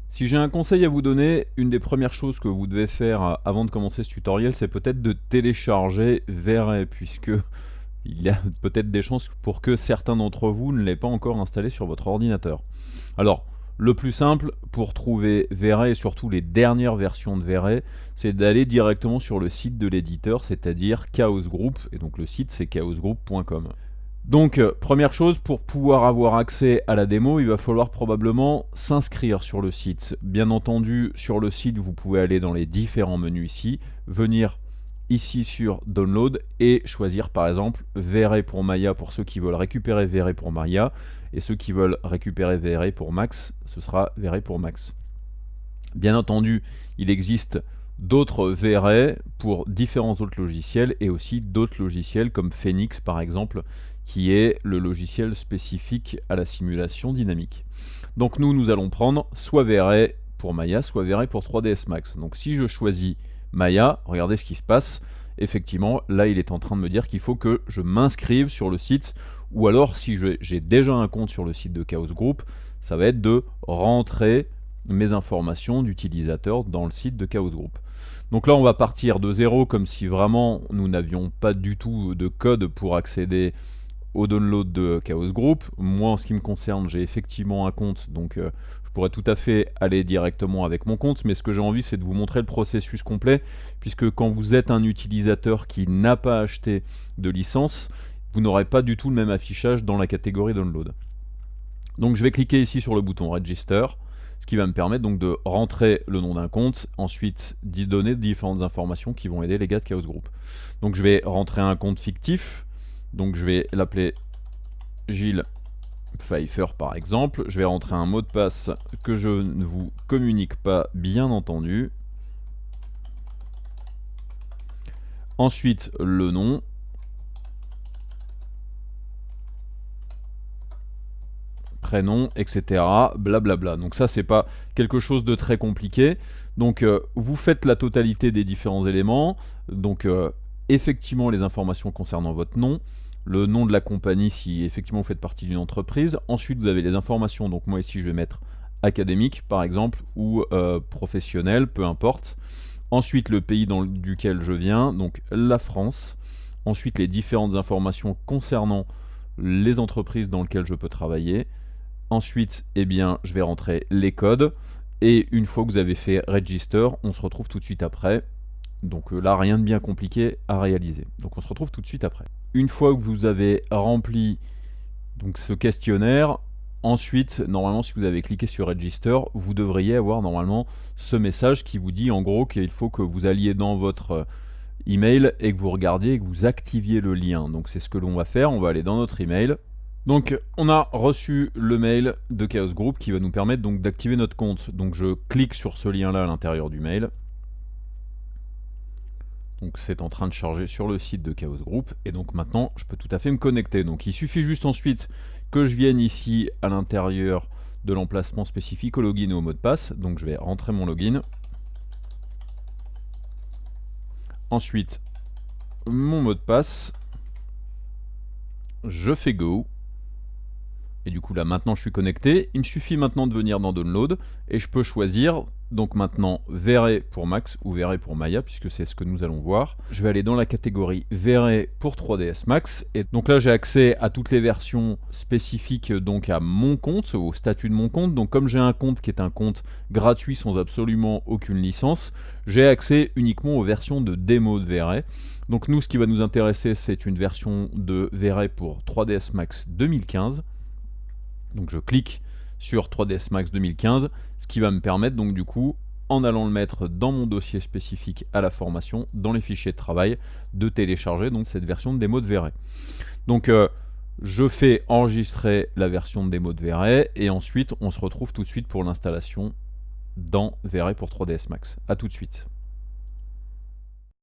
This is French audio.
Si j'ai un conseil à vous donner, une des premières choses que vous devez faire avant de commencer ce tutoriel, c'est peut-être de télécharger V-Ray, puisque il y a peut-être des chances pour que certains d'entre vous ne l'aient pas encore installé sur votre ordinateur. Alors, le plus simple pour trouver V-Ray et surtout les dernières versions de V-Ray, c'est d'aller directement sur le site de l'éditeur, c'est-à-dire Chaos Group, et donc le site c'est chaosgroup.com. Donc, première chose, pour pouvoir avoir accès à la démo, il va falloir probablement s'inscrire sur le site. Bien entendu, sur le site, vous pouvez aller dans les différents menus ici, venir ici sur Download et choisir par exemple V-Ray pour Maya pour ceux qui veulent récupérer V-Ray pour Maya, et ceux qui veulent récupérer V-Ray pour Max, ce sera V-Ray pour Max. Bien entendu, il existe d'autres V-Ray pour différents autres logiciels et aussi d'autres logiciels comme Phoenix par exemple, qui est le logiciel spécifique à la simulation dynamique. Donc nous allons prendre soit V-Ray pour Maya, soit V-Ray pour 3ds Max. Donc si je choisis Maya, regardez ce qui se passe. Effectivement, là il est en train de me dire qu'il faut que je m'inscrive sur le site, ou alors si j'ai déjà un compte sur le site de Chaos Group, ça va être de rentrer mes informations d'utilisateur dans le site de Chaos Group. Donc là on va partir de zéro comme si vraiment nous n'avions pas du tout de code pour accéder au download de Chaos Group. Moi en ce qui me concerne, j'ai effectivement un compte, donc je pourrais tout à fait aller directement avec mon compte, mais ce que j'ai envie c'est de vous montrer le processus complet, puisque quand vous êtes un utilisateur qui n'a pas acheté de licence, vous n'aurez pas du tout le même affichage dans la catégorie download. Donc je vais cliquer ici sur le bouton Register, ce qui va me permettre donc de rentrer le nom d'un compte, ensuite d'y donner différentes informations qui vont aider les gars de Chaos Group. Donc je vais rentrer un compte fictif, donc je vais l'appeler Gilles Pfeiffer par exemple. Je vais rentrer un mot de passe que je ne vous communique pas, bien entendu. Ensuite le nom. Prénom, etc. Blablabla. Donc ça, c'est pas quelque chose de très compliqué. Donc vous faites la totalité des différents éléments. Donc effectivement, les informations concernant votre nom, le nom de la compagnie si effectivement vous faites partie d'une entreprise. Ensuite, vous avez les informations. Donc moi ici, je vais mettre académique, par exemple, ou professionnel, peu importe. Ensuite, le pays duquel je viens, donc la France. Ensuite, les différentes informations concernant les entreprises dans lesquelles je peux travailler. Ensuite, eh bien, je vais rentrer les codes. Et une fois que vous avez fait Register, on se retrouve tout de suite après. Donc là, rien de bien compliqué à réaliser. Donc on se retrouve tout de suite après. Une fois que vous avez rempli donc, ce questionnaire, ensuite, normalement, si vous avez cliqué sur Register, vous devriez avoir normalement ce message qui vous dit en gros qu'il faut que vous alliez dans votre email et que vous regardiez et que vous activiez le lien. Donc c'est ce que l'on va faire. On va aller dans notre email. Donc on a reçu le mail de Chaos Group qui va nous permettre donc d'activer notre compte. Donc je clique sur ce lien là à l'intérieur du mail. Donc c'est en train de charger sur le site de Chaos Group et donc maintenant je peux tout à fait me connecter. Donc il suffit juste ensuite que je vienne ici à l'intérieur de l'emplacement spécifique au login et au mot de passe. Donc je vais rentrer mon login. Ensuite mon mot de passe. Je fais Go. Et du coup là maintenant je suis connecté, il me suffit maintenant de venir dans Download et je peux choisir donc maintenant V-Ray pour Max ou V-Ray pour Maya puisque c'est ce que nous allons voir. Je vais aller dans la catégorie V-Ray pour 3ds Max et donc là j'ai accès à toutes les versions spécifiques donc à mon compte, au statut de mon compte. Donc comme j'ai un compte qui est un compte gratuit sans absolument aucune licence, j'ai accès uniquement aux versions de démo de V-Ray. Donc nous ce qui va nous intéresser c'est une version de V-Ray pour 3ds Max 2015. Donc je clique sur 3ds Max 2015, ce qui va me permettre donc du coup, en allant le mettre dans mon dossier spécifique à la formation, dans les fichiers de travail, de télécharger donc cette version de démo de V-Ray. Donc je fais enregistrer la version de démo de V-Ray et ensuite on se retrouve tout de suite pour l'installation dans V-Ray pour 3ds Max. A tout de suite.